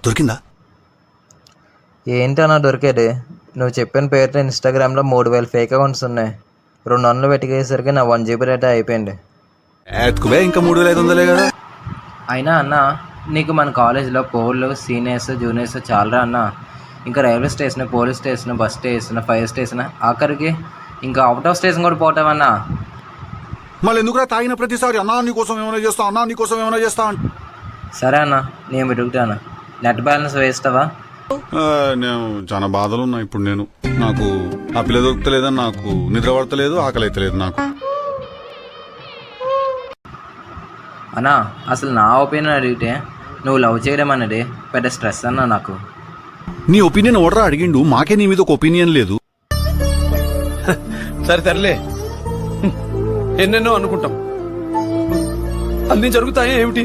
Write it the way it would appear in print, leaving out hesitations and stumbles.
దొరికిందా? ఏంటన్నా దొరికేది? నువ్వు చెప్పిన పేరుతో ఇన్స్టాగ్రామ్లో 3000 ఫేక్ అకౌంట్స్ ఉన్నాయి. 2 నెలలు వెతికేసరికి నా 1 GB డేటా అయిపోయింది. ఎత్తుకువే ఇంకా 3500 కదా. అయినా అన్న, నీకు మన కాలేజీలో పోళ్ళు, సీనియర్స్, జూనియర్స్ చాలరా అన్న. ఇంకా railway station, police station, bus station, fire station, ఆఖరికి ఇంకా అవుట్ ఆఫ్ స్టేషన్ కూడా పోతామన్నా. మళ్ళీ ఎందుకురా తాగిన ప్రతిసారి అన్నా నీకోసం ఏమైనా చేస్తా, అన్నా నీకోసం ఏమైనా చేస్తా అంట. సరే అన్న, నేను వెతుకుతాను. నెట్ బ్యాలెన్స్ వేస్తావా? నేను చాలా బాధలు ఉన్నా ఇప్పుడు. నాకు ఆ పిల్ల దొరుకుతలేదని నాకు నిద్ర పడతలేదు, ఆకలి అయితే లేదు నాకు. అన్నా, అసలు నా ఒపీనియన్ అడిగితే నువ్వు లవ్ చేయడం అనేది పెద్ద స్ట్రెస్ అన్నా నాకు. నీ ఒపీనియన్ ఓడరా అడిగిండు, మాకే నీ మీద ఒక ఒపీనియన్ లేదు. సరే తరలే, ఎన్నెన్నో అనుకుంటాం, అన్ని జరుగుతాయా ఏమిటి?